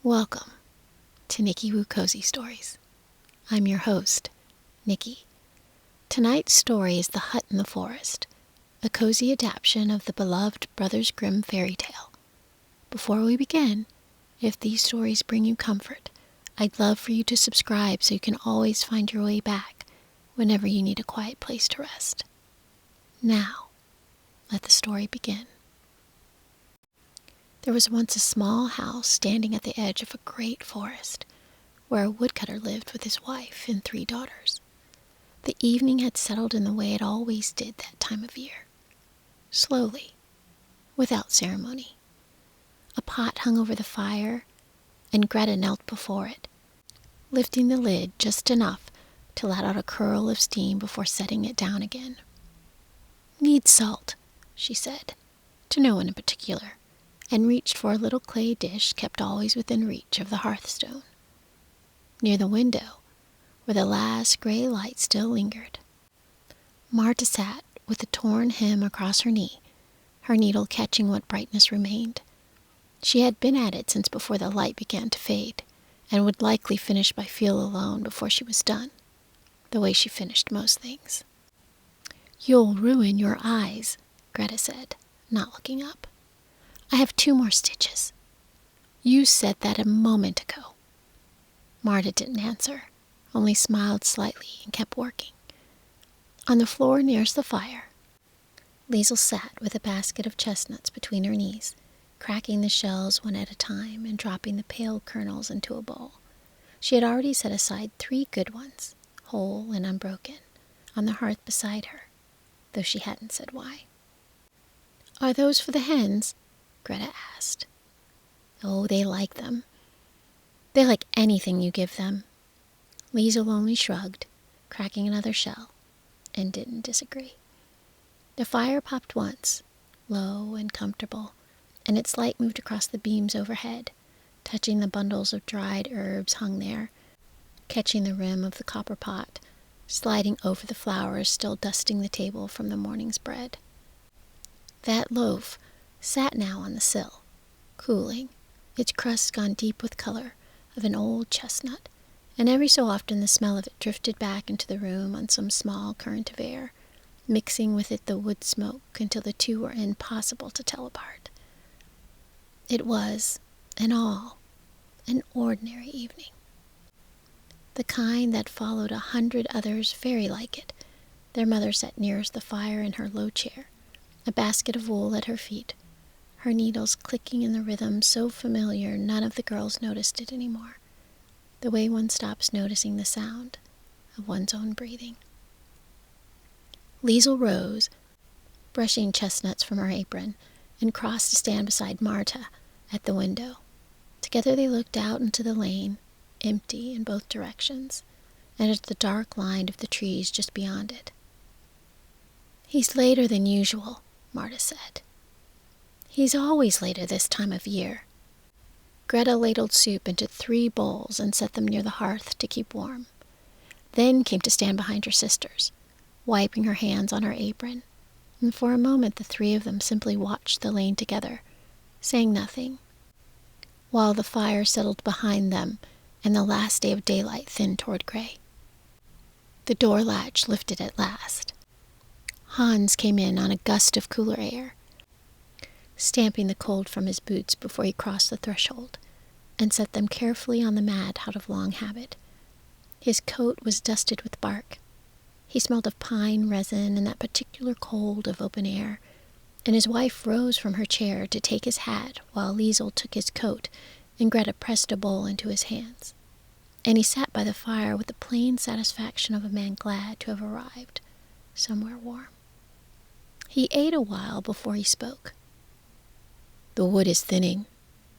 Welcome to Nicki Woo Cozy Stories. I'm your host, Nicki. Tonight's story is The Hut in the Forest, a cozy adaptation of the beloved Brothers Grimm fairy tale. Before we begin, if these stories bring you comfort, I'd love for you to subscribe so you can always find your way back whenever you need a quiet place to rest. Now, let the story begin. There was once a small house standing at the edge of a great forest, where a woodcutter lived with his wife and 3 daughters. The evening had settled in the way it always did that time of year. Slowly, without ceremony. A pot hung over the fire, and Greta knelt before it, lifting the lid just enough to let out a curl of steam before setting it down again. "Need salt," she said, to no one in particular, and reached for a little clay dish kept always within reach of the hearthstone. Near the window, where the last gray light still lingered, Marta sat with a torn hem across her knee, her needle catching what brightness remained. She had been at it since before the light began to fade, and would likely finish by feel alone before she was done, the way she finished most things. "You'll ruin your eyes," Greta said, not looking up. "I have 2 more stitches." "You said that a moment ago." Marta didn't answer, only smiled slightly and kept working. On the floor nearest the fire, Liesl sat with a basket of chestnuts between her knees, cracking the shells one at a time and dropping the pale kernels into a bowl. She had already set aside 3 good ones, whole and unbroken, on the hearth beside her, though she hadn't said why. "Are those for the hens?" Greta asked. "Oh, they like them. They like anything you give them." Liesl only shrugged, cracking another shell, and didn't disagree. The fire popped once, low and comfortable, and its light moved across the beams overhead, touching the bundles of dried herbs hung there, catching the rim of the copper pot, sliding over the flowers still dusting the table from the morning's bread. That loaf sat now on the sill, cooling, its crust gone deep with color of an old chestnut, and every so often the smell of it drifted back into the room on some small current of air, mixing with it the wood smoke until the 2 were impossible to tell apart. It was, in all, an ordinary evening. The kind that followed 100 others very like it. Their mother sat nearest the fire in her low chair, a basket of wool at her feet, her needles clicking in the rhythm so familiar none of the girls noticed it anymore, the way one stops noticing the sound of one's own breathing. Liesl rose, brushing chestnuts from her apron, and crossed to stand beside Marta at the window. Together they looked out into the lane, empty in both directions, and at the dark line of the trees just beyond it. "He's later than usual," Marta said. "He's always later this time of year." Greta ladled soup into 3 bowls and set them near the hearth to keep warm, then came to stand behind her sisters, wiping her hands on her apron, and for a moment the 3 of them simply watched the lane together, saying nothing, while the fire settled behind them and the last day of daylight thinned toward gray. The door latch lifted at last. Hans came in on a gust of cooler air, stamping the cold from his boots before he crossed the threshold, and set them carefully on the mat out of long habit. His coat was dusted with bark. He smelled of pine resin and that particular cold of open air, and his wife rose from her chair to take his hat while Liesl took his coat and Greta pressed a bowl into his hands. And he sat by the fire with the plain satisfaction of a man glad to have arrived somewhere warm. He ate a while before he spoke. "The wood is thinning,"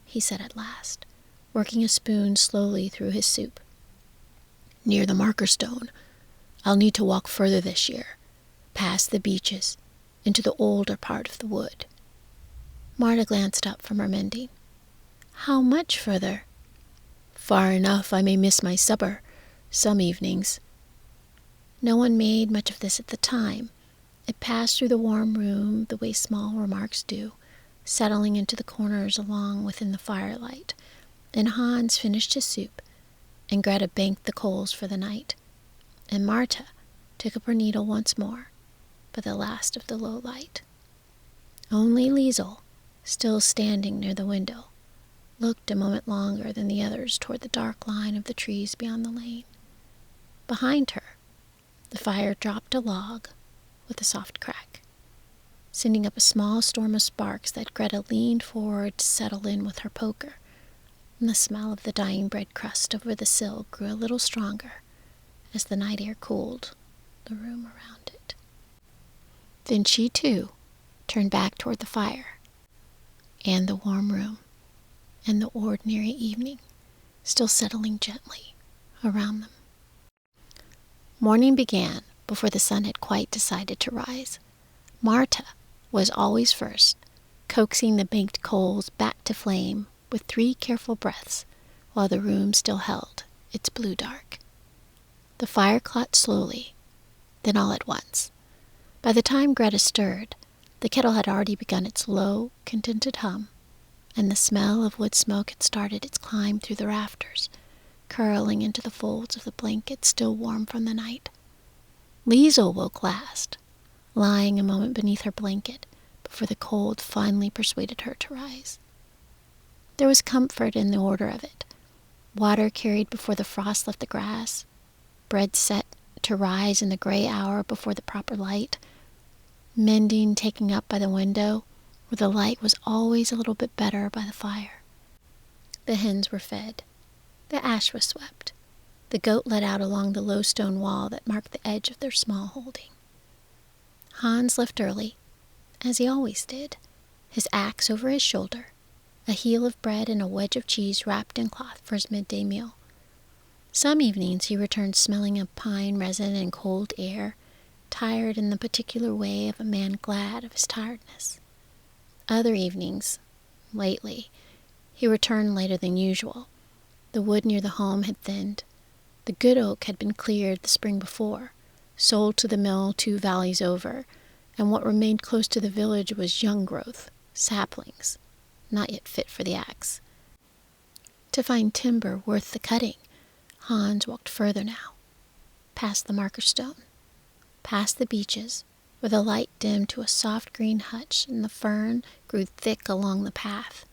he said at last, working a spoon slowly through his soup. "Near the marker stone. I'll need to walk further this year, past the beeches, into the older part of the wood." Marta glanced up from her mending. "How much further?" "Far enough I may miss my supper, some evenings." No one made much of this at the time. It passed through the warm room the way small remarks do, settling into the corners along within the firelight, and Hans finished his soup, and Greta banked the coals for the night, and Marta took up her needle once more, but the last of the low light. Only Liesel, still standing near the window, looked a moment longer than the others toward the dark line of the trees beyond the lane. Behind her, the fire dropped a log with a soft crack, sending up a small storm of sparks that Greta leaned forward to settle in with her poker, and the smell of the dying bread crust over the sill grew a little stronger as the night air cooled the room around it. Then she, too, turned back toward the fire, and the warm room, and the ordinary evening still settling gently around them. Morning began before the sun had quite decided to rise. Marta was always first, coaxing the baked coals back to flame with 3 careful breaths while the room still held its blue dark. The fire caught slowly, then all at once. By the time Greta stirred, the kettle had already begun its low, contented hum, and the smell of wood smoke had started its climb through the rafters, curling into the folds of the blanket still warm from the night. Liesel woke last, lying a moment beneath her blanket before the cold finally persuaded her to rise. There was comfort in the order of it. Water carried before the frost left the grass, bread set to rise in the gray hour before the proper light, mending taken up by the window, where the light was always a little bit better by the fire. The hens were fed. The ash was swept. The goat let out along the low stone wall that marked the edge of their small holding. Hans left early, as he always did, his axe over his shoulder, a heel of bread and a wedge of cheese wrapped in cloth for his midday meal. Some evenings he returned smelling of pine resin and cold air, tired in the particular way of a man glad of his tiredness. Other evenings, lately, he returned later than usual. The wood near the home had thinned. The good oak had been cleared the spring before, sold to the mill 2 valleys over, and what remained close to the village was young growth, saplings, not yet fit for the axe. To find timber worth the cutting, Hans walked further now, past the marker stone, past the beeches, where the light dimmed to a soft green hutch and the fern grew thick along the path.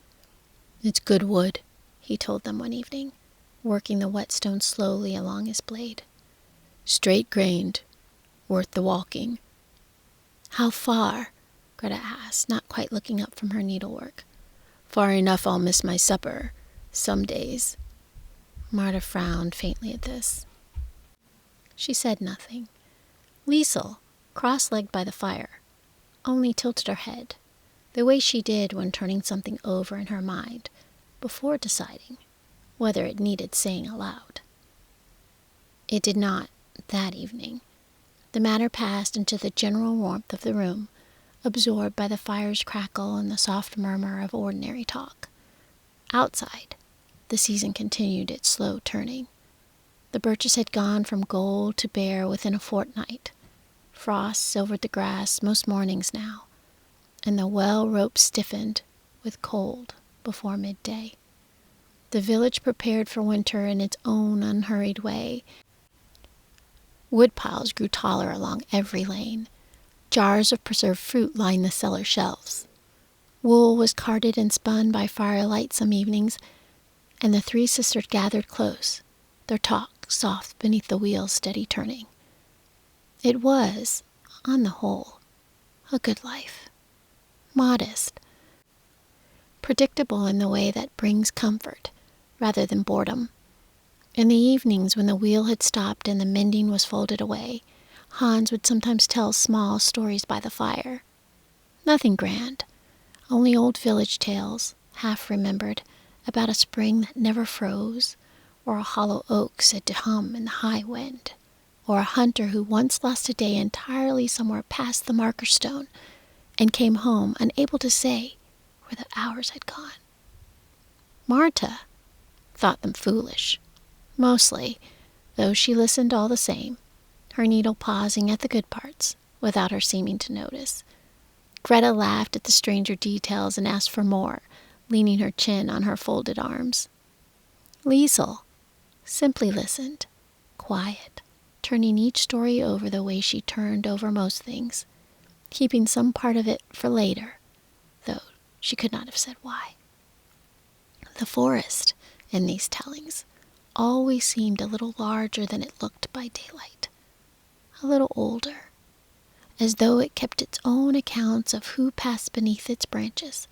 "It's good wood," he told them one evening, working the whetstone slowly along his blade. "Straight-grained, worth the walking." "How far?" Greta asked, not quite looking up from her needlework. "Far enough I'll miss my supper, some days." Marta frowned faintly at this. She said nothing. Liesel, cross-legged by the fire, only tilted her head, the way she did when turning something over in her mind, before deciding whether it needed saying aloud. It did not, that evening. The matter passed into the general warmth of the room, absorbed by the fire's crackle and the soft murmur of ordinary talk. Outside, the season continued its slow turning. The birches had gone from gold to bare within a fortnight. Frost silvered the grass most mornings now, and the well rope stiffened with cold before midday. The village prepared for winter in its own unhurried way. Woodpiles grew taller along every lane. Jars of preserved fruit lined the cellar shelves. Wool was carded and spun by firelight some evenings, and the 3 sisters gathered close, their talk soft beneath the wheel's steady turning. It was, on the whole, a good life. Modest. Predictable in the way that brings comfort, rather than boredom. In the evenings when the wheel had stopped and the mending was folded away, Hans would sometimes tell small stories by the fire. Nothing grand, only old village tales, half remembered, about a spring that never froze, or a hollow oak said to hum in the high wind, or a hunter who once lost a day entirely somewhere past the marker stone and came home unable to say where the hours had gone. Marta thought them foolish, mostly, though she listened all the same, her needle pausing at the good parts, without her seeming to notice. Greta laughed at the stranger details and asked for more, leaning her chin on her folded arms. Liesel simply listened, quiet, turning each story over the way she turned over most things, keeping some part of it for later, though she could not have said why. The forest, in these tellings, always seemed a little larger than it looked by daylight, a little older, as though it kept its own accounts of who passed beneath its branches,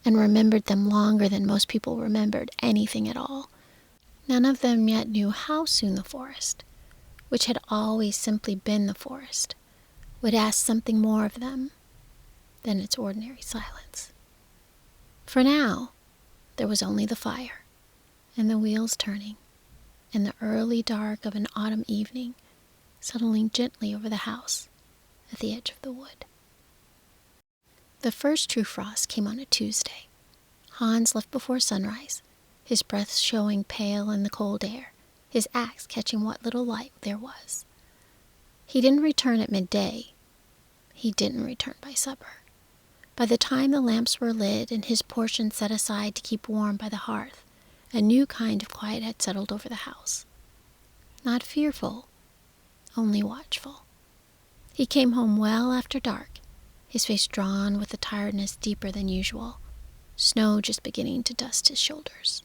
and remembered them longer than most people remembered anything at all. None of them yet knew how soon the forest, which had always simply been the forest, would ask something more of them than its ordinary silence. For now, there was only the fire, and the wheels turning, and the early dark of an autumn evening settling gently over the house at the edge of the wood. The first true frost came on a Tuesday. Hans left before sunrise, his breath showing pale in the cold air, his axe catching what little light there was. He didn't return at midday. He didn't return by supper. By the time the lamps were lit and his portion set aside to keep warm by the hearth, a new kind of quiet had settled over the house. Not fearful, only watchful. He came home well after dark, his face drawn with a tiredness deeper than usual, snow just beginning to dust his shoulders.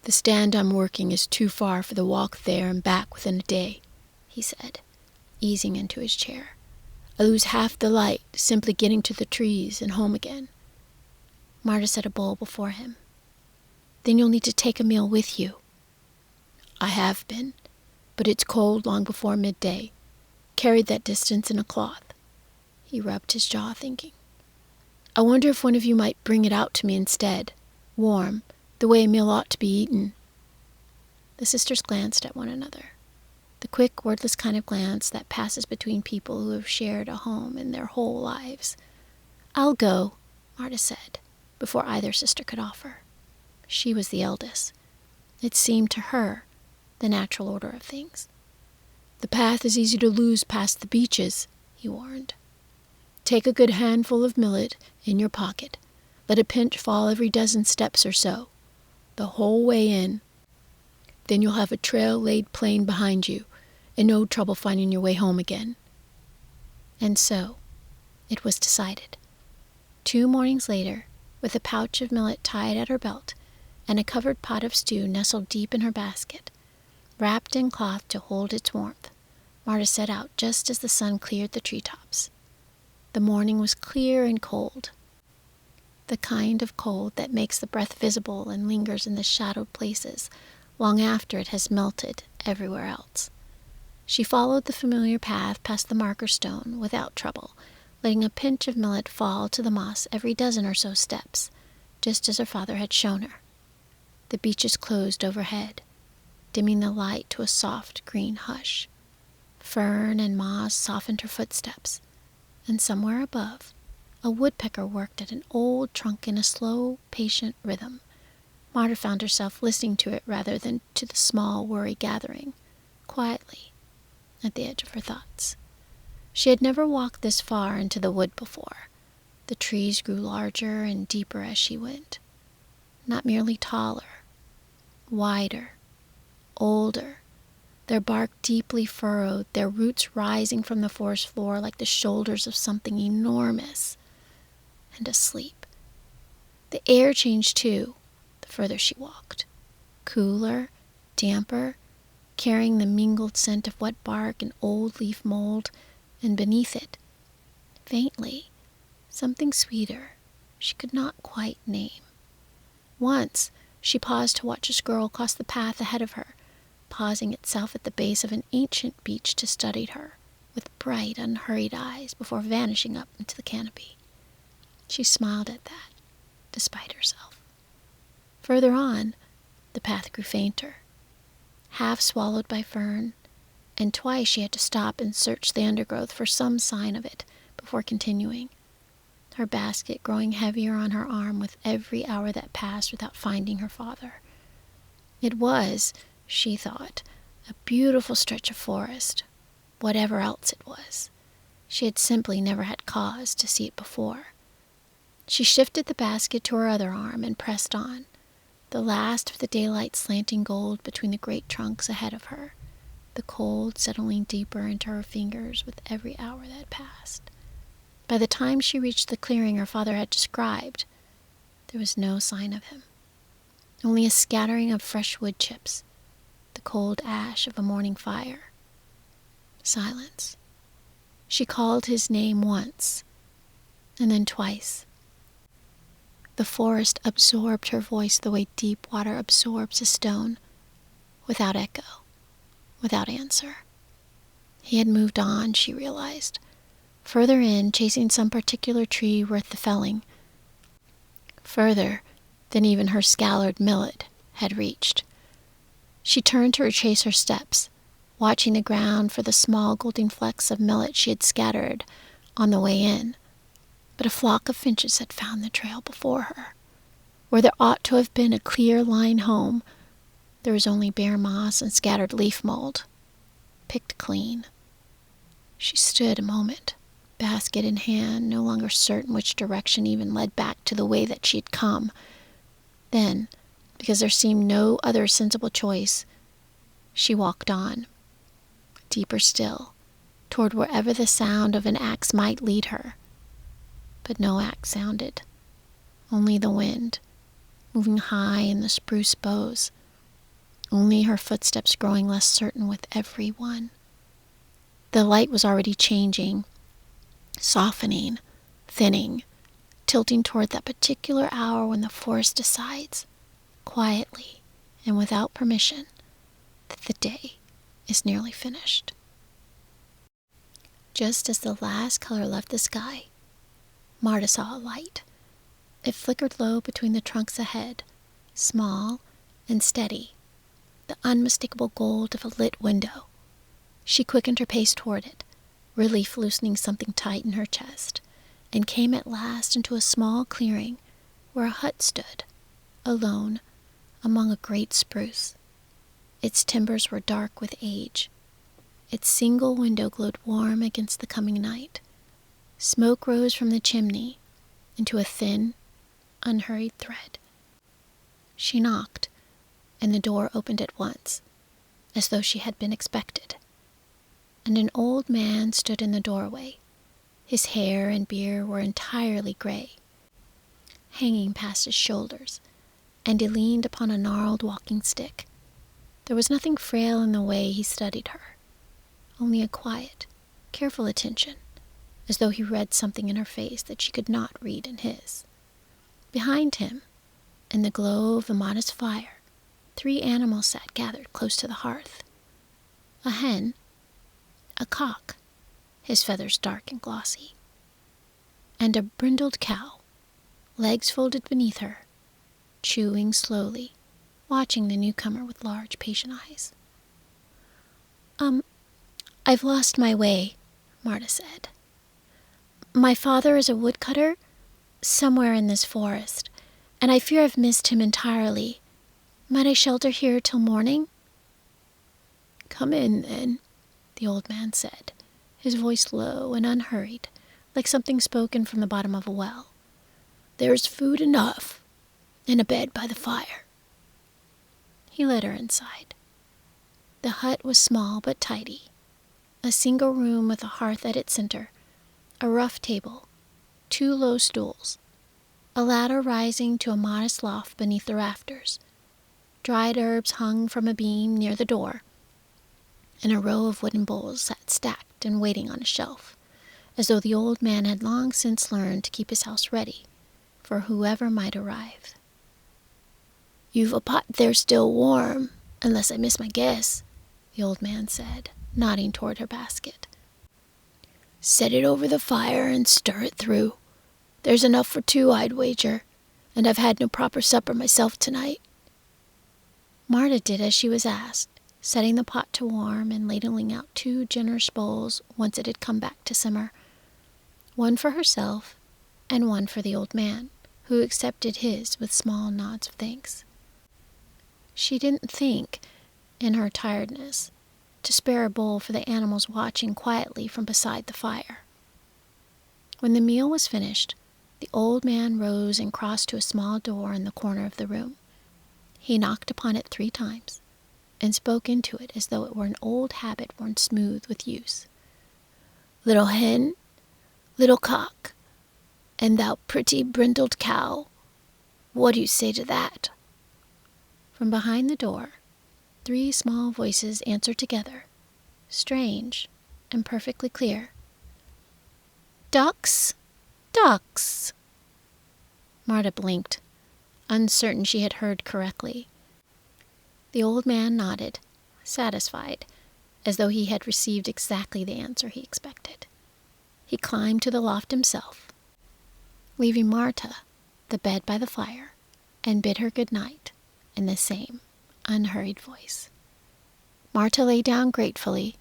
"The stand I'm working is too far for the walk there and back within a day," he said, easing into his chair. "I lose half the light simply getting to the trees and home again." Marta set a bowl before him. "Then you'll need to take a meal with you." "I have been, but it's cold long before midday. Carried that distance in a cloth." He rubbed his jaw, thinking. "I wonder if one of you might bring it out to me instead, warm, the way a meal ought to be eaten." The sisters glanced at one another, the quick, wordless kind of glance that passes between people who have shared a home in their whole lives. "I'll go," Marta said, before either sister could offer. She was the eldest. It seemed to her the natural order of things. "The path is easy to lose past the beeches," he warned. "Take a good handful of millet in your pocket. Let a pinch fall every dozen steps or so, the whole way in. Then you'll have a trail laid plain behind you, and no trouble finding your way home again." And so it was decided. 2 mornings later, with a pouch of millet tied at her belt, and a covered pot of stew nestled deep in her basket, wrapped in cloth to hold its warmth, Marta set out just as the sun cleared the treetops. The morning was clear and cold, the kind of cold that makes the breath visible and lingers in the shadowed places long after it has melted everywhere else. She followed the familiar path past the marker stone without trouble, letting a pinch of millet fall to the moss every dozen or so steps, just as her father had shown her. The beeches closed overhead, dimming the light to a soft green hush. Fern and moss softened her footsteps, and somewhere above, a woodpecker worked at an old trunk in a slow, patient rhythm. Marta found herself listening to it rather than to the small worry gathering, quietly, at the edge of her thoughts. She had never walked this far into the wood before. The trees grew larger and deeper as she went, not merely taller, wider, older, their bark deeply furrowed, their roots rising from the forest floor like the shoulders of something enormous and asleep. The air changed too, the further she walked. Cooler, damper, carrying the mingled scent of wet bark and old leaf mold, and beneath it, faintly, something sweeter she could not quite name. Once, she paused to watch a squirrel cross the path ahead of her, pausing itself at the base of an ancient beech to study her with bright, unhurried eyes before vanishing up into the canopy. She smiled at that, despite herself. Further on, the path grew fainter, half swallowed by fern, and twice she had to stop and search the undergrowth for some sign of it before continuing, her basket growing heavier on her arm with every hour that passed without finding her father. It was, she thought, a beautiful stretch of forest, whatever else it was. She had simply never had cause to see it before. She shifted the basket to her other arm and pressed on, the last of the daylight slanting gold between the great trunks ahead of her, the cold settling deeper into her fingers with every hour that passed. By the time she reached the clearing her father had described, there was no sign of him. Only a scattering of fresh wood chips, the cold ash of a morning fire. Silence. She called his name once, and then twice. The forest absorbed her voice the way deep water absorbs a stone, without echo, without answer. He had moved on, she realized, further in, chasing some particular tree worth the felling, further than even her scoured millet had reached. She turned to retrace her steps, watching the ground for the small golden flecks of millet she had scattered on the way in. But a flock of finches had found the trail before her. Where there ought to have been a clear line home, there was only bare moss and scattered leaf mold, picked clean. She stood a moment, basket in hand, no longer certain which direction even led back to the way that she had come. Then, because there seemed no other sensible choice, she walked on, deeper still, toward wherever the sound of an axe might lead her. But no axe sounded, only the wind, moving high in the spruce boughs, only her footsteps growing less certain with every one. The light was already changing, softening, thinning, tilting toward that particular hour when the forest decides, quietly and without permission, that the day is nearly finished. Just as the last color left the sky, Marta saw a light. It flickered low between the trunks ahead, small and steady, the unmistakable gold of a lit window. She quickened her pace toward it, relief loosening something tight in her chest, and came at last into a small clearing where a hut stood, alone, among a great spruce. Its timbers were dark with age. Its single window glowed warm against the coming night. Smoke rose from the chimney into a thin, unhurried thread. She knocked, and the door opened at once, as though she had been expected. And an old man stood in the doorway. His hair and beard were entirely gray, hanging past his shoulders, and he leaned upon a gnarled walking stick. There was nothing frail in the way he studied her, only a quiet, careful attention, as though he read something in her face that she could not read in his. Behind him, in the glow of the modest fire, 3 animals sat gathered close to the hearth. A hen, a cock, his feathers dark and glossy, and a brindled cow, legs folded beneath her, chewing slowly, watching the newcomer with large, patient eyes. I've lost my way," Marta said. "My father is a woodcutter somewhere in this forest, and I fear I've missed him entirely. Might I shelter here till morning?" "Come in, then," the old man said, his voice low and unhurried, like something spoken from the bottom of a well. "There's food enough, and a bed by the fire." He led her inside. The hut was small but tidy. A single room with a hearth at its center, a rough table, 2 low stools, a ladder rising to a modest loft beneath the rafters. Dried herbs hung from a beam near the door, and a row of wooden bowls sat stacked and waiting on a shelf, as though the old man had long since learned to keep his house ready for whoever might arrive. "You've a pot there still warm, unless I miss my guess," the old man said, nodding toward her basket. "Set it over the fire and stir it through. There's enough for 2, I'd wager, and I've had no proper supper myself tonight." Marta did as she was asked, setting the pot to warm and ladling out 2 generous bowls once it had come back to simmer, one for herself and one for the old man, who accepted his with small nods of thanks. She didn't think, in her tiredness, to spare a bowl for the animals watching quietly from beside the fire. When the meal was finished, the old man rose and crossed to a small door in the corner of the room. He knocked upon it 3 times, and spoke into it as though it were an old habit worn smooth with use. "Little hen, little cock, and thou pretty brindled cow, what do you say to that?" From behind the door, 3 small voices answered together, strange and perfectly clear. "Ducks, ducks." Marta blinked, uncertain she had heard correctly. The old man nodded, satisfied, as though he had received exactly the answer he expected. He climbed to the loft himself, leaving Marta the bed by the fire, and bid her good night in the same unhurried voice. Marta lay down gratefully,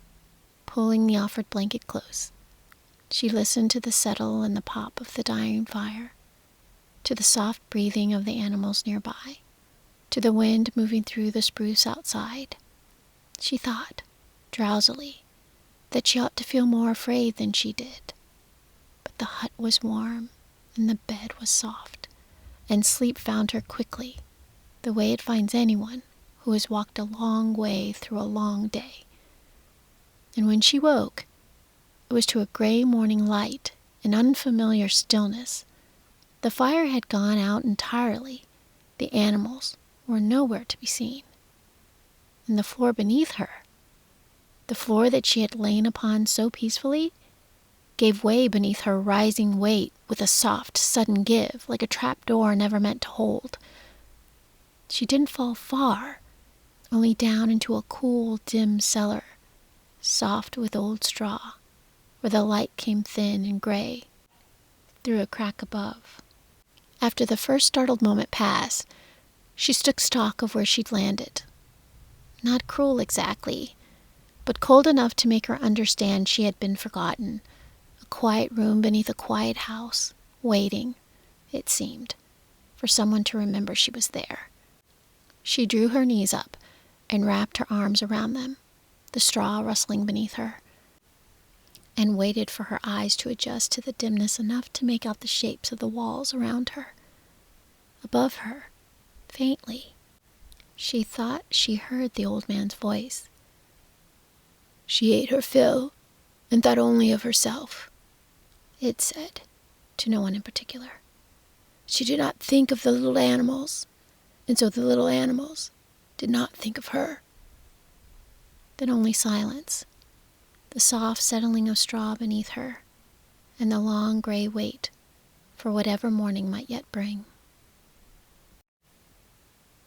pulling the offered blanket close. She listened to the settle and the pop of the dying fire, to the soft breathing of the animals nearby, to the wind moving through the spruce outside. She thought, drowsily, that she ought to feel more afraid than she did. But the hut was warm, and the bed was soft, and sleep found her quickly, the way it finds anyone who has walked a long way through a long day. And when she woke, it was to a gray morning light and unfamiliar stillness. The fire had gone out entirely. The animals were nowhere to be seen. And the floor beneath her, the floor that she had lain upon so peacefully, gave way beneath her rising weight with a soft, sudden give, like a trap-door never meant to hold. She didn't fall far, only down into a cool, dim cellar, soft with old straw, where the light came thin and gray through a crack above. After the first startled moment passed, she took stock of where she'd landed. Not cruel exactly, but cold enough to make her understand she had been forgotten. A quiet room beneath a quiet house, waiting, it seemed, for someone to remember she was there. She drew her knees up and wrapped her arms around them, the straw rustling beneath her, and waited for her eyes to adjust to the dimness enough to make out the shapes of the walls around her. Above her, faintly, she thought she heard the old man's voice. "She ate her fill, and thought only of herself," it said, to no one in particular. "She did not think of the little animals, and so the little animals did not think of her." Then only silence, the soft settling of straw beneath her, and the long gray wait for whatever morning might yet bring.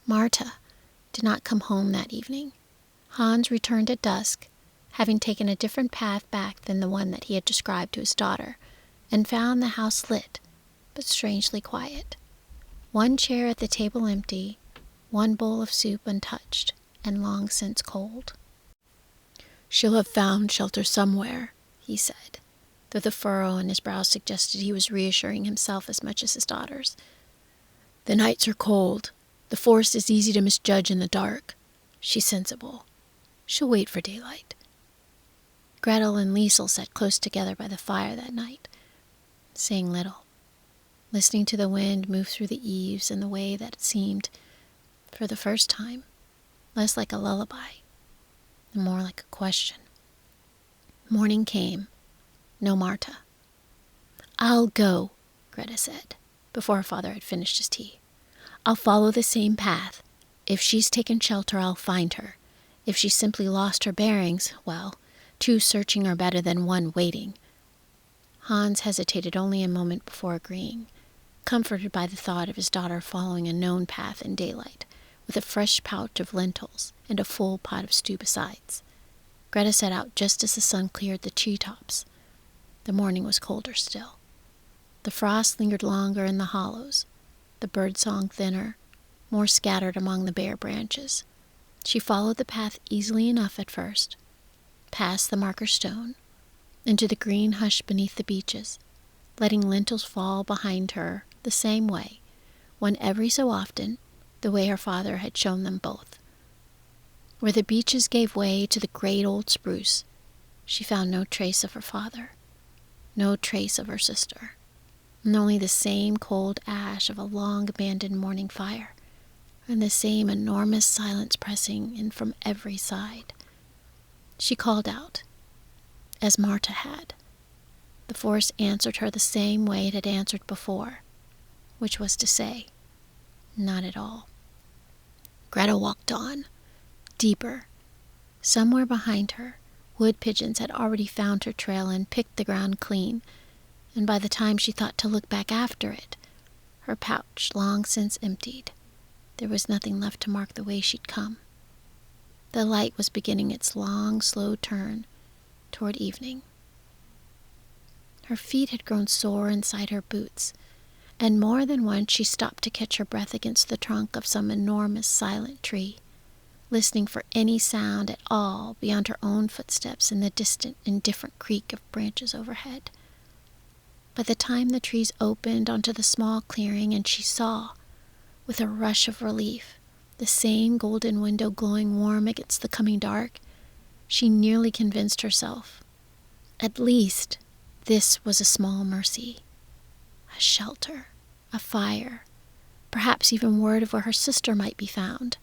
Marta did not come home that evening. Hans returned at dusk, having taken a different path back than the one that he had described to his daughter, and found the house lit, but strangely quiet. One chair at the table empty, one bowl of soup untouched, and long since cold. "She'll have found shelter somewhere," he said, though the furrow in his brow suggested he was reassuring himself as much as his daughters. "The nights are cold. The forest is easy to misjudge in the dark. She's sensible. She'll wait for daylight." Gretel and Liesel sat close together by the fire that night, saying little, listening to the wind move through the eaves in the way that seemed, for the first time, less like a lullaby and more like a question. Morning came. No Marta. "I'll go," Greta said, before her father had finished his tea. "I'll follow the same path. If she's taken shelter, I'll find her. If she's simply lost her bearings, well, 2 searching are better than 1 waiting." Hans hesitated only a moment before agreeing, comforted by the thought of his daughter following a known path in daylight, with a fresh pouch of lentils and a full pot of stew besides. Greta set out just as the sun cleared the treetops. The morning was colder still. The frost lingered longer in the hollows, the birdsong thinner, more scattered among the bare branches. She followed the path easily enough at first, past the marker stone, into the green hush beneath the beeches, letting lentils fall behind her the same way, when every so often, the way her father had shown them both. Where the beeches gave way to the great old spruce, she found no trace of her father, no trace of her sister, and only the same cold ash of a long-abandoned morning fire. and the same enormous silence pressing in from every side. She called out, as Marta had. The forest answered her the same way it had answered before, which was to say, not at all. Greta walked on, deeper. Somewhere behind her, wood pigeons had already found her trail and picked the ground clean, and by the time she thought to look back after it, her pouch long since emptied, there was nothing left to mark the way she'd come. The light was beginning its long, slow turn toward evening. Her feet had grown sore inside her boots, and more than once she stopped to catch her breath against the trunk of some enormous silent tree, listening for any sound at all beyond her own footsteps and the distant, indifferent creak of branches overhead. By the time the trees opened onto the small clearing and she saw, with a rush of relief, the same golden window glowing warm against the coming dark, she nearly convinced herself, at least, this was a small mercy. A shelter, a fire, perhaps even word of where her sister might be found.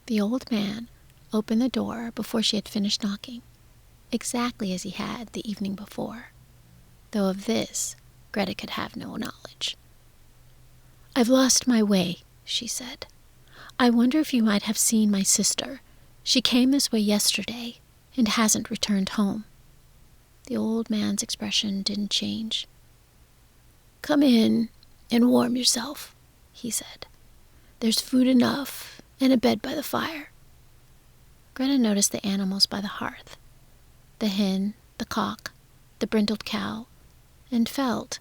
The old man opened the door before she had finished knocking, exactly as he had the evening before, though of this Greta could have no knowledge. "I've lost my way," she said. "I wonder if you might have seen my sister. She came this way yesterday and hasn't returned home." The old man's expression didn't change. "Come in and warm yourself," he said. "There's food enough and a bed by the fire." Greta noticed the animals by the hearth, the hen, the cock, the brindled cow, and felt,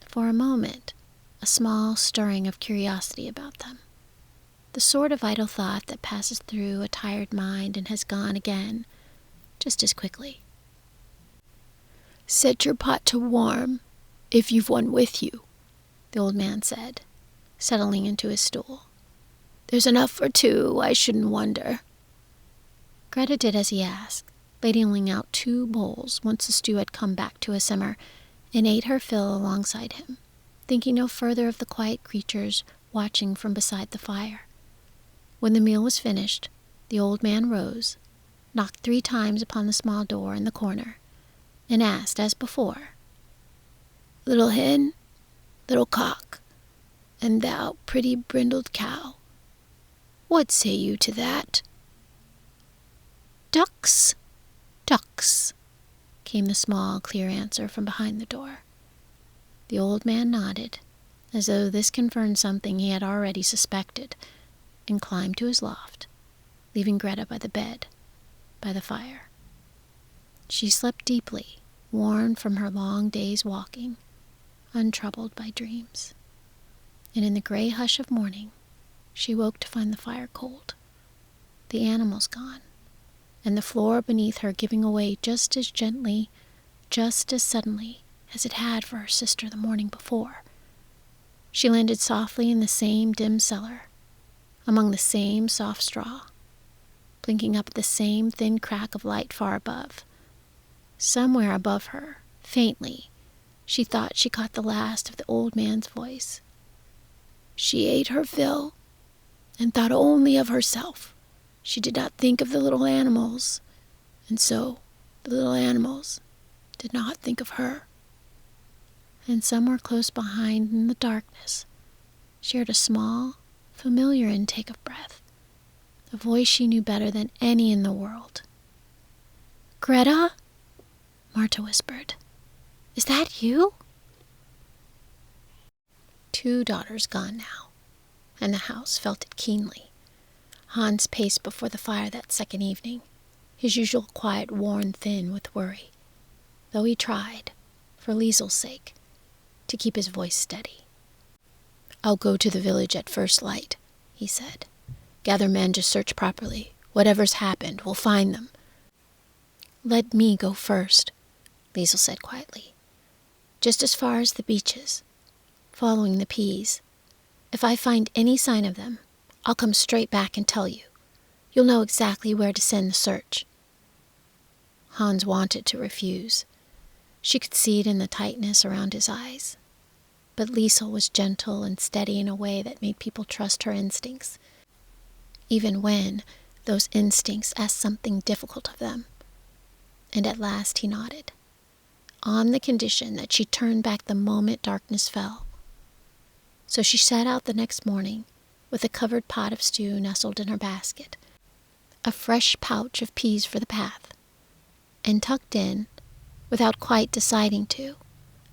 for a moment, a small stirring of curiosity about them. The sort of idle thought that passes through a tired mind and has gone again, just as quickly. "Set your pot to warm, if you've one with you," the old man said, settling into his stool. "There's enough for two, I shouldn't wonder." Greta did as he asked, ladling out 2 bowls once the stew had come back to a simmer, and ate her fill alongside him, thinking no further of the quiet creatures watching from beside the fire. When the meal was finished, the old man rose, knocked 3 times upon the small door in the corner, and asked, as before, "Little hen, little cock, and thou pretty brindled cow, what say you to that?" "Ducks, ducks," came the small, clear answer from behind the door. The old man nodded, as though this confirmed something he had already suspected, and climbed to his loft, leaving Greta by the bed, by the fire. She slept deeply, warmed from her long day's walking, untroubled by dreams. And in the gray hush of morning, she woke to find the fire cold, the animals gone, and the floor beneath her giving away just as gently, just as suddenly as it had for her sister the morning before. She landed softly in the same dim cellar, among the same soft straw, blinking up at the same thin crack of light far above. Somewhere above her, faintly, she thought she caught the last of the old man's voice. "She ate her fill, and thought only of herself. She did not think of the little animals, and so the little animals did not think of her." And somewhere close behind in the darkness, she heard a small, familiar intake of breath, a voice she knew better than any in the world. "Greta?" Marta whispered. "Is that you?" 2 daughters gone now, and the house felt it keenly. Hans paced before the fire that second evening, his usual quiet worn thin with worry, though he tried, for Liesel's sake, to keep his voice steady. "I'll go to the village at first light," he said. "Gather men to search properly. Whatever's happened, we'll find them." "Let me go first," Liesel said quietly. "Just as far as the beaches, following the peas. If I find any sign of them, I'll come straight back and tell you. You'll know exactly where to send the search." Hans wanted to refuse. She could see it in the tightness around his eyes. But Liesel was gentle and steady in a way that made people trust her instincts, even when those instincts asked something difficult of them. And at last he nodded, on the condition that she turned back the moment darkness fell. So she sat out the next morning with a covered pot of stew nestled in her basket, a fresh pouch of peas for the path, and tucked in, without quite deciding to,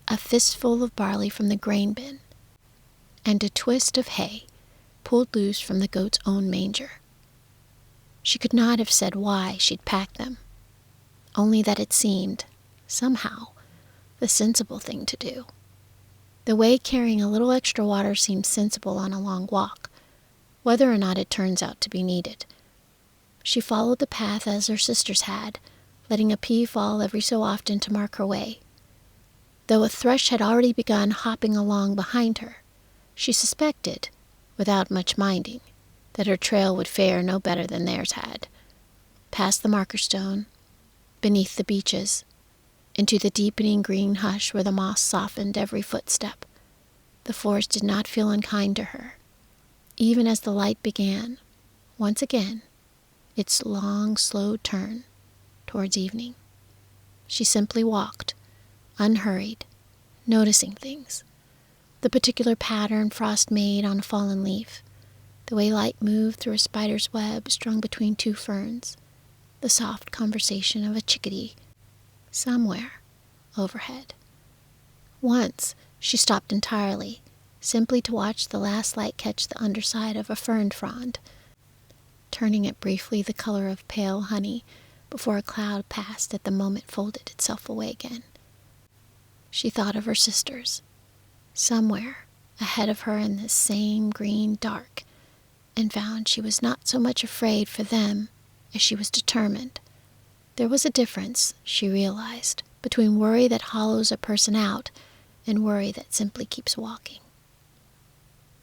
a fistful of barley from the grain bin, and a twist of hay pulled loose from the goat's own manger. She could not have said why she'd packed them, only that it seemed, somehow, the sensible thing to do. The way carrying a little extra water seems sensible on a long walk, whether or not it turns out to be needed. She followed the path as her sisters had, letting a pea fall every so often to mark her way. Though a thrush had already begun hopping along behind her, she suspected, without much minding, that her trail would fare no better than theirs had. Past the marker stone, beneath the beeches, into the deepening green hush where the moss softened every footstep, the forest did not feel unkind to her, even as the light began, once again, its long, slow turn towards evening. She simply walked, unhurried, noticing things. The particular pattern frost made on a fallen leaf, the way light moved through a spider's web strung between two ferns, the soft conversation of a chickadee somewhere overhead. Once she stopped entirely, simply to watch the last light catch the underside of a fern frond, turning it briefly the color of pale honey before a cloud passed at the moment folded itself away again. She thought of her sisters, somewhere ahead of her in this same green dark, and found she was not so much afraid for them as she was determined. There was a difference, she realized, between worry that hollows a person out and worry that simply keeps walking.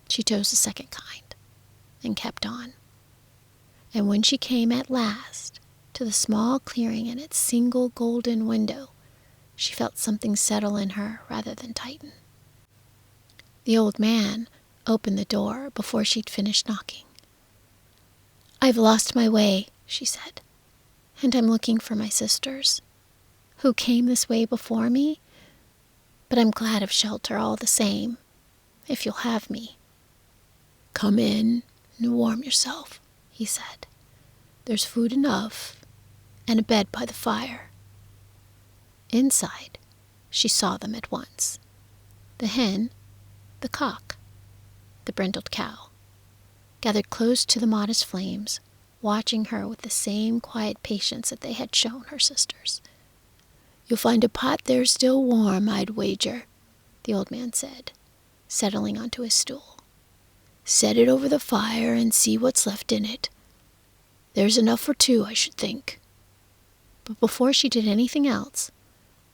She chose the second kind and kept on. And when she came at last to the small clearing and its single golden window, she felt something settle in her rather than tighten. The old man opened the door before she'd finished knocking. "I've lost my way," she said, "and I'm looking for my sisters, who came this way before me, but I'm glad of shelter all the same, if you'll have me." "Come in and warm yourself," he said. "There's food enough, and a bed by the fire." Inside, she saw them at once. The hen, the cock, the brindled cow, gathered close to the modest flames, watching her with the same quiet patience that they had shown her sisters. "You'll find a pot there still warm, I'd wager," the old man said, settling onto his stool. "Set it over the fire and see what's left in it. There's enough for two, I should think." But before she did anything else,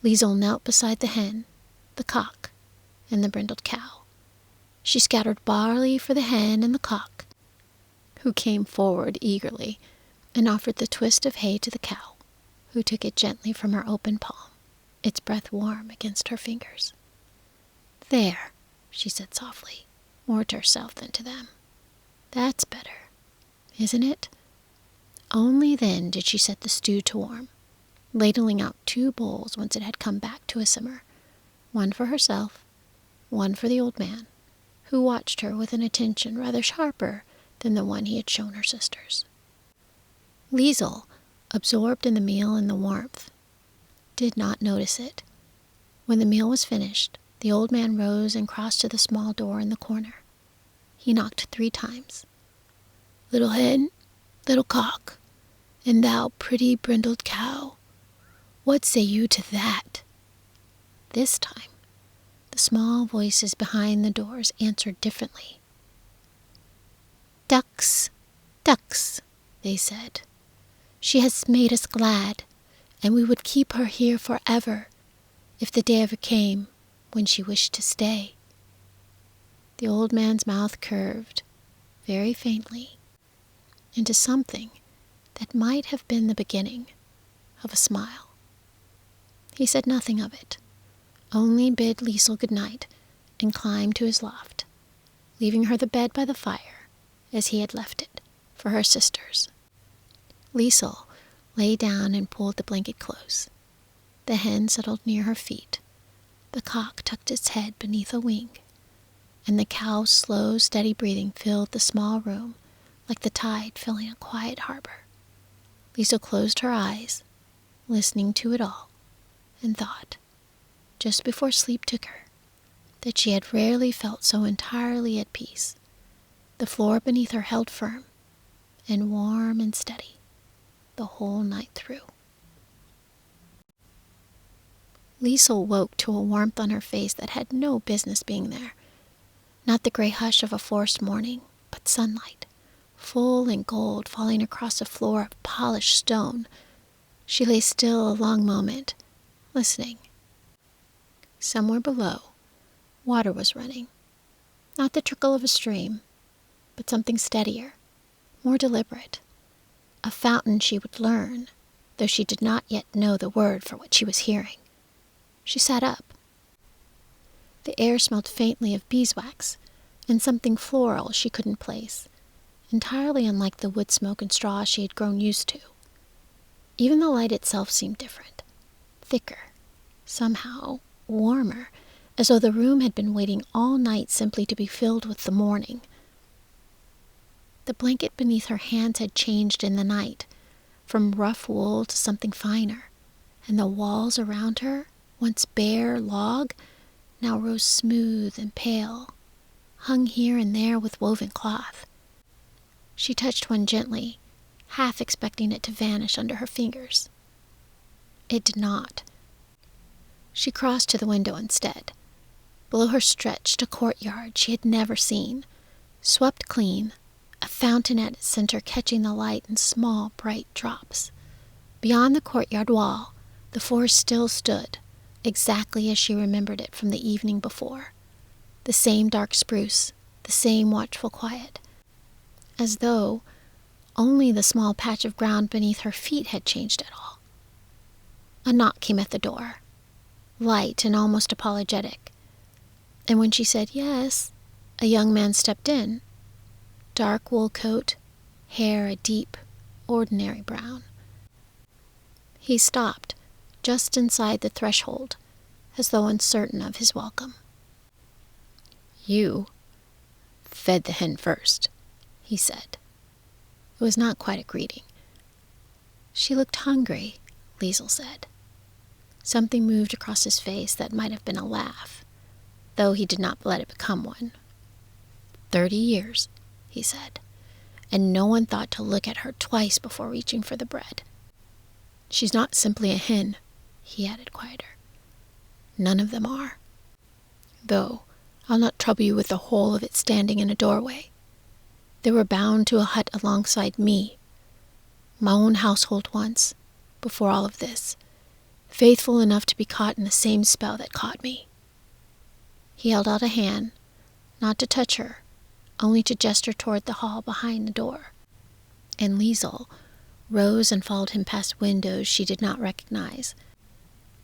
Liesel knelt beside the hen, the cock, and the brindled cow. She scattered barley for the hen and the cock, who came forward eagerly and offered the twist of hay to the cow, who took it gently from her open palm, its breath warm against her fingers. "There," she said softly, more to herself than to them. "That's better, isn't it?" Only then did she set the stew to warm, ladling out 2 bowls once it had come back to a simmer, one for herself, one for the old man, who watched her with an attention rather sharper than the one he had shown her sisters. Liesel, absorbed in the meal and the warmth, did not notice it. When the meal was finished, the old man rose and crossed to the small door in the corner. He knocked 3 times. "Little hen, little cock, and thou pretty brindled cow, what say you to that?" This time, the small voices behind the doors answered differently. "Ducks, ducks," they said. "She has made us glad, and we would keep her here forever, if the day ever came when she wished to stay." The old man's mouth curved, very faintly, into something that might have been the beginning of a smile. He said nothing of it, only bid Liesel good night, and climbed to his loft, leaving her the bed by the fire, as he had left it, for her sisters. Liesel lay down and pulled the blanket close. The hen settled near her feet. The cock tucked its head beneath a wing, and the cow's slow, steady breathing filled the small room like the tide filling a quiet harbor. Liesel closed her eyes, listening to it all, and thought, just before sleep took her, that she had rarely felt so entirely at peace. The floor beneath her held firm and warm and steady the whole night through. Liesel woke to a warmth on her face that had no business being there. Not the gray hush of a forced morning, but sunlight, full and gold, falling across a floor of polished stone. She lay still a long moment, listening. Somewhere below, water was running. Not the trickle of a stream, but something steadier, more deliberate. A fountain she would learn, though she did not yet know the word for what she was hearing. She sat up. The air smelled faintly of beeswax and something floral she couldn't place, entirely unlike the wood smoke and straw she had grown used to. Even the light itself seemed different, thicker, somehow warmer, as though the room had been waiting all night simply to be filled with the morning. The blanket beneath her hands had changed in the night, from rough wool to something finer, and the walls around her, once bare log, now rose smooth and pale, hung here and there with woven cloth. She touched one gently, half expecting it to vanish under her fingers. It did not. She crossed to the window instead. Below her stretched a courtyard she had never seen, swept clean, a fountain at its center catching the light in small, bright drops. Beyond the courtyard wall, the forest still stood, exactly as she remembered it from the evening before. The same dark spruce, the same watchful quiet, as though only the small patch of ground beneath her feet had changed at all. A knock came at the door, light and almost apologetic, and when she said yes, a young man stepped in. Dark wool coat, hair a deep, ordinary brown. He stopped just inside the threshold, as though uncertain of his welcome. "You fed the hen first," he said. It was not quite a greeting. "She looked hungry," Liesel said. Something moved across his face that might have been a laugh, though he did not let it become one. 30 years, he said, and no one thought to look at her twice before reaching for the bread. "She's not simply a hen," he added quieter. "None of them are. Though I'll not trouble you with the whole of it standing in a doorway. They were bound to a hut alongside me, my own household once, before all of this, faithful enough to be caught in the same spell that caught me." He held out a hand, not to touch her, only to gesture toward the hall behind the door, and Liesel rose and followed him past windows she did not recognize,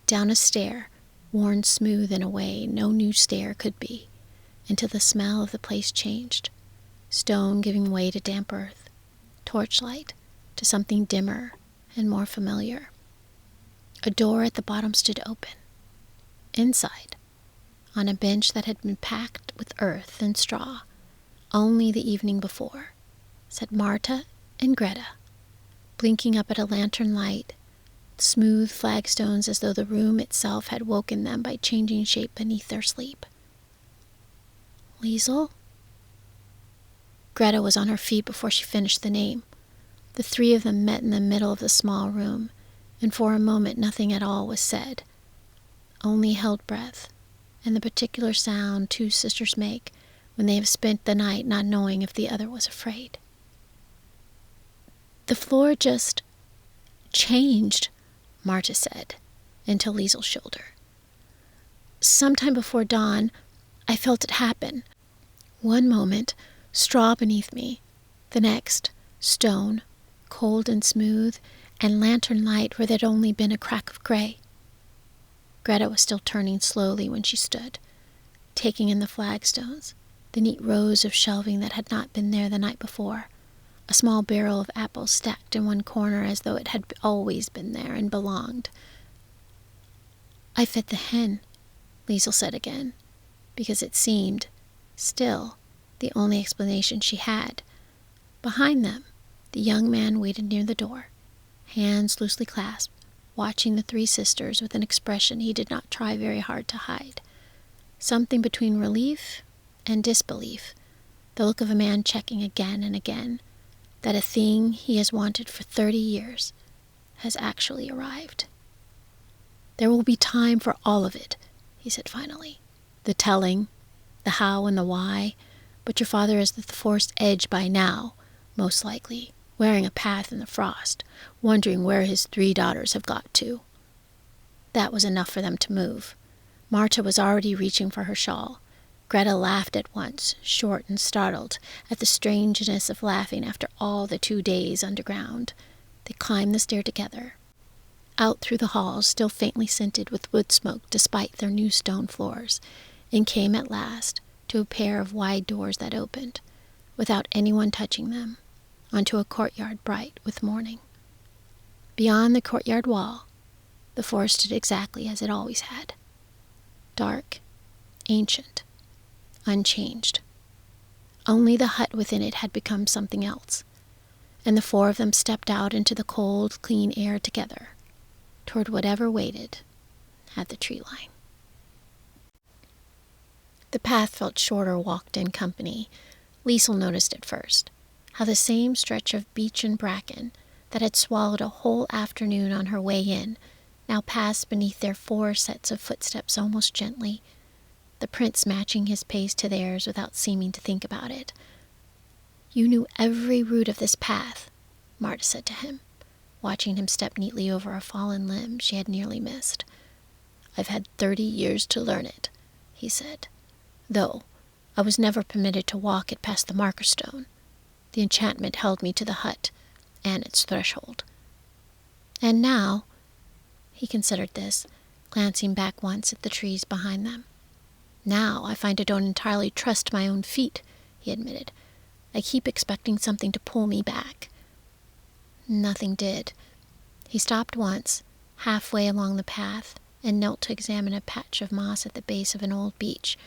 down a stair worn smooth in a way no new stair could be, until the smell of the place changed, stone giving way to damp earth, torchlight to something dimmer and more familiar. A door at the bottom stood open. Inside, on a bench that had been packed with earth and straw only the evening before, sat Marta and Greta, blinking up at a lantern light, smooth flagstones as though the room itself had woken them by changing shape beneath their sleep. "Liesel?" Greta was on her feet before she finished the name. The three of them met in the middle of the small room, and for a moment nothing at all was said, only held breath, and the particular sound two sisters make when they have spent the night not knowing if the other was afraid. "The floor just changed," Marta said, into Liesel's shoulder. "Sometime before dawn, I felt it happen. One moment, straw beneath me. The next, stone, cold and smooth, and lantern light where there'd only been a crack of gray." Greta was still turning slowly when she stood. taking in the flagstones, the neat rows of shelving that had not been there the night before, a small barrel of apples stacked in one corner as though it had always been there and belonged. "I fed the hen," Liesel said again, because it seemed, still, the only explanation she had. Behind them, the young man waited near the door, hands loosely clasped, watching the three sisters with an expression he did not try very hard to hide. Something between relief and disbelief, the look of a man checking again and again that a thing he has wanted for 30 years has actually arrived. "There will be time for all of it," he said finally. "The telling, the how and the why, but your father is at the forest edge by now, most likely, wearing a path in the frost, wondering where his 3 daughters have got to." That was enough for them to move. Marta was already reaching for her shawl. Greta laughed at once, short and startled, at the strangeness of laughing after all the 2 days underground. They climbed the stair together, out through the halls, still faintly scented with wood smoke despite their new stone floors, and came at last to a pair of wide doors that opened, without anyone touching them, onto a courtyard bright with morning. Beyond the courtyard wall, the forest stood exactly as it always had. Dark, ancient, unchanged. Only the hut within it had become something else, and the 4 of them stepped out into the cold, clean air together, toward whatever waited at the tree line. The path felt shorter walked in company. Liesel noticed at first how the same stretch of beech and bracken that had swallowed a whole afternoon on her way in now passed beneath their 4 sets of footsteps almost gently, the prints matching his pace to theirs without seeming to think about it. "You knew every root of this path," Marta said to him, watching him step neatly over a fallen limb she had nearly missed. "I've had 30 years to learn it," he said, "though I was never permitted to walk it past the marker stone. The enchantment held me to the hut and its threshold. And now," he considered this, glancing back once at the trees behind them, "now I find I don't entirely trust my own feet," he admitted. "I keep expecting something to pull me back." Nothing did. He stopped once, halfway along the path, and knelt to examine a patch of moss at the base of an old beech,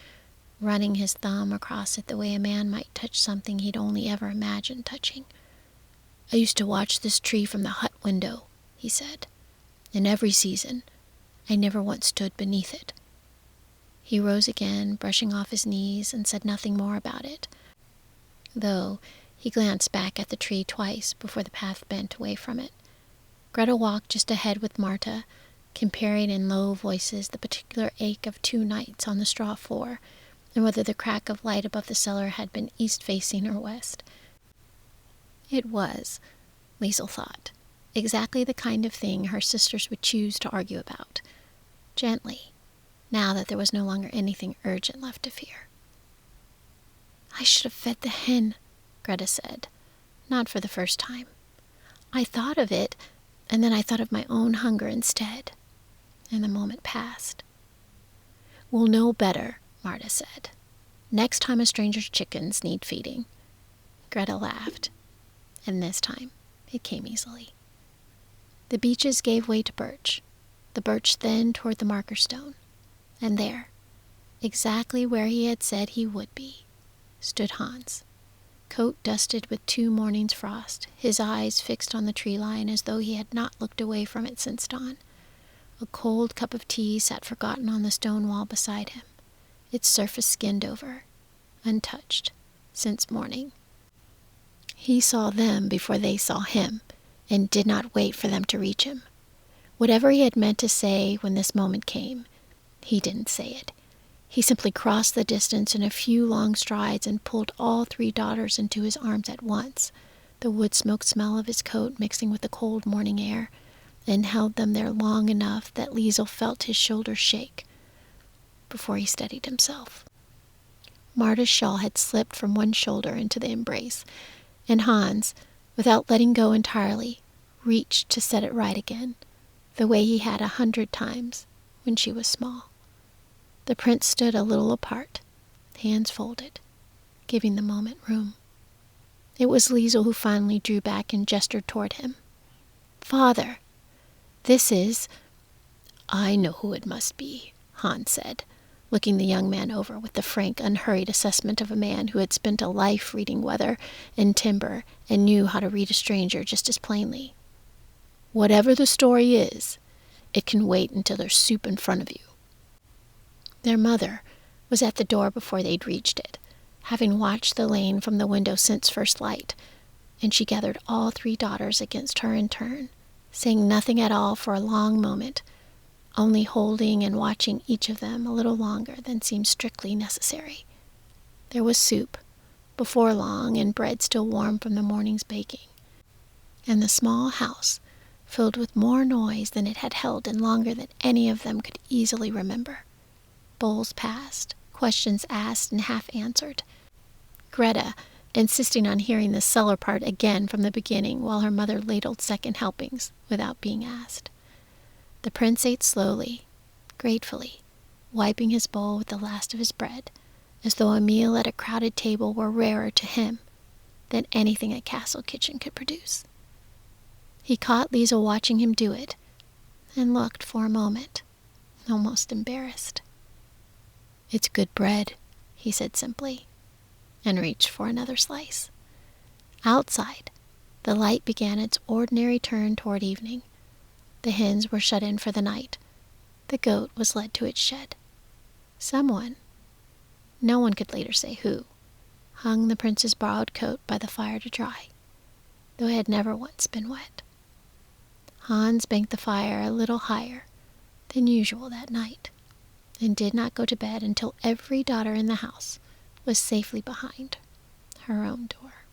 running his thumb across it the way a man might touch something he'd only ever imagined touching. "I used to watch this tree from the hut window," he said. "In every season, I never once stood beneath it." He rose again, brushing off his knees, and said nothing more about it, though he glanced back at the tree twice before the path bent away from it. Greta walked just ahead with Marta, comparing in low voices the particular ache of 2 nights on the straw floor, and whether the crack of light above the cellar had been east-facing or west. It was, Liesel thought, exactly the kind of thing her sisters would choose to argue about, gently, now that there was no longer anything urgent left to fear. "I should have fed the hen," Greta said, not for the first time. "I thought of it, and then I thought of my own hunger instead." And the moment passed. "We'll know better," Marta said, "next time a stranger's chickens need feeding." Greta laughed, and this time it came easily. The beeches gave way to birch, the birch then toward the marker stone, and there, exactly where he had said he would be, stood Hans, coat dusted with 2 mornings' frost, his eyes fixed on the tree line as though he had not looked away from it since dawn. A cold cup of tea sat forgotten on the stone wall beside him, its surface skinned over, untouched, since morning. He saw them before they saw him, and did not wait for them to reach him. Whatever he had meant to say when this moment came, he didn't say it. He simply crossed the distance in a few long strides and pulled all 3 daughters into his arms at once, the wood smoke smell of his coat mixing with the cold morning air, and held them there long enough that Liesel felt his shoulders shake before he steadied himself. Marta's shawl had slipped from one shoulder into the embrace, and Hans, without letting go entirely, reached to set it right again, the way he had 100 times when she was small. The prince stood a little apart, hands folded, giving the moment room. It was Liesel who finally drew back and gestured toward him. "Father, this is—" "I know who it must be," Hans said, looking the young man over with the frank, unhurried assessment of a man who had spent a life reading weather and timber and knew how to read a stranger just as plainly. "Whatever the story is, it can wait until there's soup in front of you." Their mother was at the door before they'd reached it, having watched the lane from the window since first light, and she gathered all 3 daughters against her in turn, saying nothing at all for a long moment, only holding and watching each of them a little longer than seemed strictly necessary. There was soup, before long, and bread still warm from the morning's baking, and the small house filled with more noise than it had held in longer than any of them could easily remember. Bowls passed, questions asked and half answered, Greta insisting on hearing the cellar part again from the beginning while her mother ladled second helpings without being asked. The prince ate slowly, gratefully, wiping his bowl with the last of his bread, as though a meal at a crowded table were rarer to him than anything a castle kitchen could produce. He caught Liesel watching him do it, and looked for a moment, almost embarrassed. "It's good bread," he said simply, and reached for another slice. Outside, the light began its ordinary turn toward evening. The hens were shut in for the night. The goat was led to its shed. Someone, no one could later say who, hung the prince's borrowed coat by the fire to dry, though it had never once been wet. Hans banked the fire a little higher than usual that night, and did not go to bed until every daughter in the house was safely behind her own door.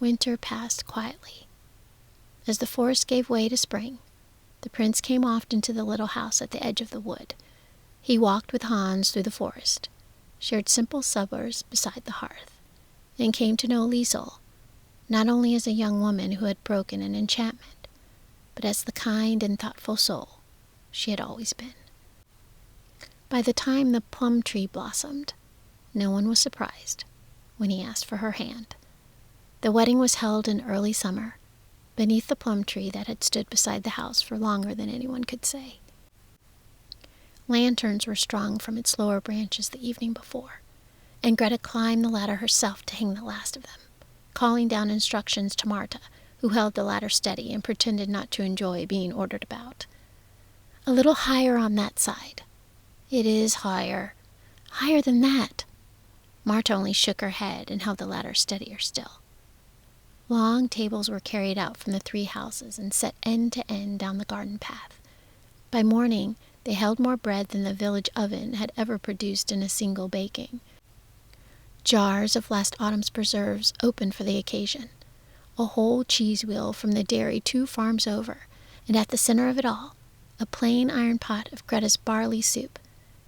Winter passed quietly. As the forest gave way to spring, the prince came often to the little house at the edge of the wood. He walked with Hans through the forest, shared simple suppers beside the hearth, and came to know Liesel, not only as a young woman who had broken an enchantment, but as the kind and thoughtful soul she had always been. By the time the plum tree blossomed, no one was surprised when he asked for her hand. The wedding was held in early summer, beneath the plum tree that had stood beside the house for longer than anyone could say. Lanterns were strung from its lower branches the evening before, and Greta climbed the ladder herself to hang the last of them, calling down instructions to Marta, who held the ladder steady and pretended not to enjoy being ordered about. "A little higher on that side." "It is higher." "Higher than that." Marta only shook her head and held the ladder steadier still. Long tables were carried out from the 3 houses and set end to end down the garden path. By morning, they held more bread than the village oven had ever produced in a single baking. Jars of last autumn's preserves opened for the occasion, a whole cheese wheel from the dairy 2 farms over, and at the center of it all, a plain iron pot of Greta's barley soup,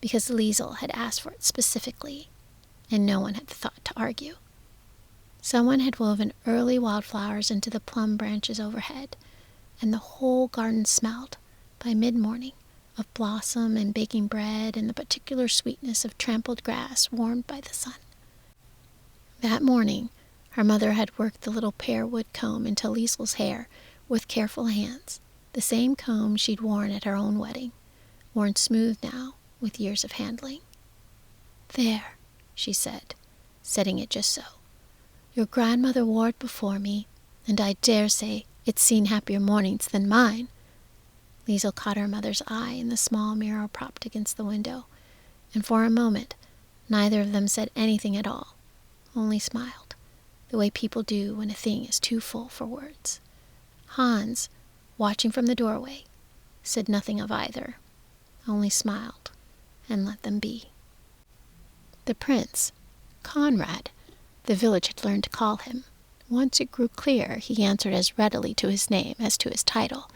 because Liesel had asked for it specifically, and no one had the thought to argue. Someone had woven early wildflowers into the plum branches overhead, and the whole garden smelled, by mid-morning, of blossom and baking bread and the particular sweetness of trampled grass warmed by the sun. That morning, her mother had worked the little pear-wood comb into Liesel's hair with careful hands, the same comb she'd worn at her own wedding, worn smooth now with years of handling. "There," she said, setting it just so. "Your grandmother wore it before me, and I dare say it's seen happier mornings than mine." Liesel caught her mother's eye in the small mirror propped against the window, and for a moment neither of them said anything at all, only smiled, the way people do when a thing is too full for words. Hans, watching from the doorway, said nothing of either, only smiled and let them be. The prince, Conrad, the village had learned to call him, once it grew clear he answered as readily to his name as to his title,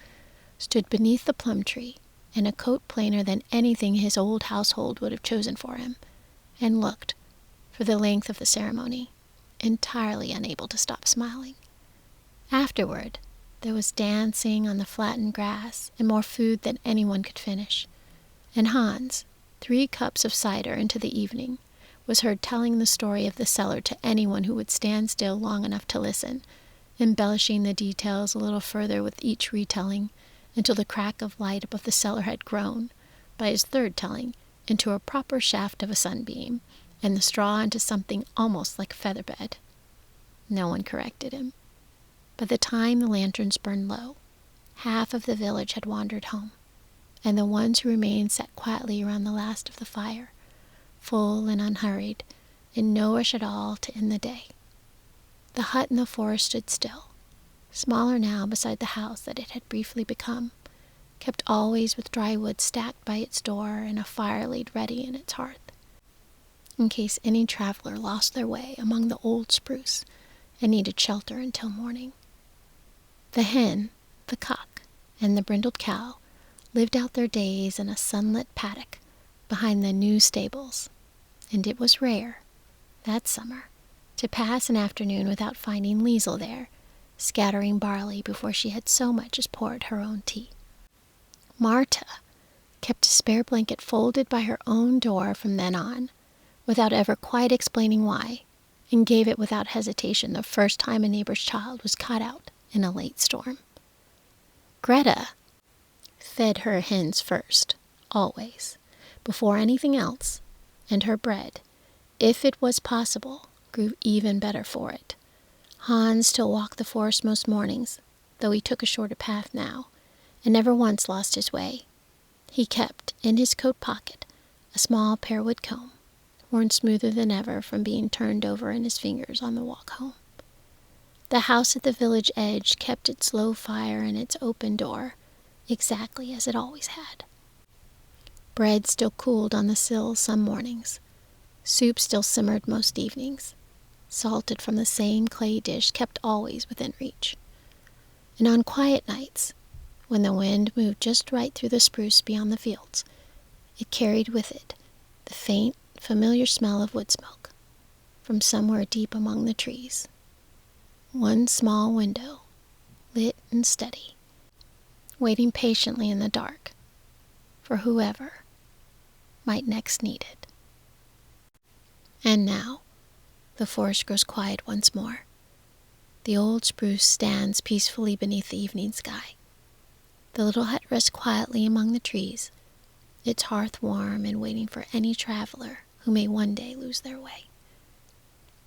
stood beneath the plum tree in a coat plainer than anything his old household would have chosen for him, and looked, for the length of the ceremony, entirely unable to stop smiling. Afterward, there was dancing on the flattened grass and more food than anyone could finish, and Hans, 3 cups of cider into the evening, was heard telling the story of the cellar to anyone who would stand still long enough to listen, embellishing the details a little further with each retelling, until the crack of light above the cellar had grown, by his third telling, into a proper shaft of a sunbeam, and the straw into something almost like a feather bed. No one corrected him. By the time the lanterns burned low, half of the village had wandered home, and the ones who remained sat quietly around the last of the fire, full and unhurried, in no rush at all to end the day. The hut in the forest stood still, smaller now beside the house that it had briefly become, kept always with dry wood stacked by its door and a fire laid ready in its hearth, in case any traveler lost their way among the old spruce and needed shelter until morning. The hen, the cock, and the brindled cow lived out their days in a sunlit paddock behind the new stables, and it was rare, that summer, to pass an afternoon without finding Liesel there, scattering barley before she had so much as poured her own tea. Marta kept a spare blanket folded by her own door from then on, without ever quite explaining why, and gave it without hesitation the first time a neighbor's child was caught out in a late storm. Greta fed her hens first, always, before anything else, and her bread, if it was possible, grew even better for it. Hans still walked the forest most mornings, though he took a shorter path now, and never once lost his way. He kept, in his coat pocket, a small pearwood comb, worn smoother than ever from being turned over in his fingers on the walk home. The house at the village edge kept its low fire and its open door, exactly as it always had. Bread still cooled on the sill some mornings. Soup still simmered most evenings, salted from the same clay dish kept always within reach. And on quiet nights, when the wind moved just right through the spruce beyond the fields, it carried with it the faint, familiar smell of wood smoke from somewhere deep among the trees. One small window, lit and steady, waiting patiently in the dark for whoever might next need it. And now, the forest grows quiet once more. The old spruce stands peacefully beneath the evening sky. The little hut rests quietly among the trees, its hearth warm and waiting for any traveler who may one day lose their way.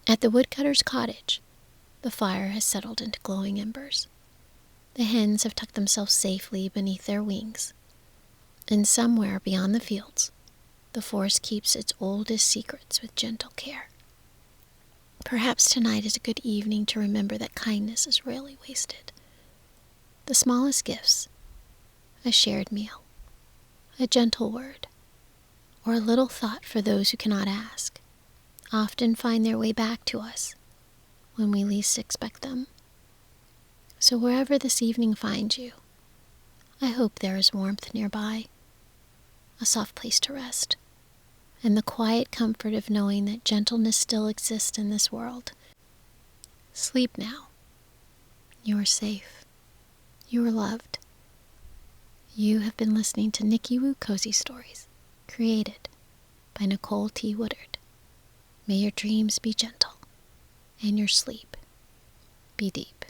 At the woodcutter's cottage, the fire has settled into glowing embers. The hens have tucked themselves safely beneath their wings, and somewhere beyond the fields, the forest keeps its oldest secrets with gentle care. Perhaps tonight is a good evening to remember that kindness is rarely wasted. The smallest gifts, a shared meal, a gentle word, or a little thought for those who cannot ask, often find their way back to us when we least expect them. So wherever this evening finds you, I hope there is warmth nearby, a soft place to rest, and the quiet comfort of knowing that gentleness still exists in this world. Sleep now. You are safe. You are loved. You have been listening to Nicki Cozy Stories, created by Nicole T. Woodard. May your dreams be gentle, and your sleep be deep.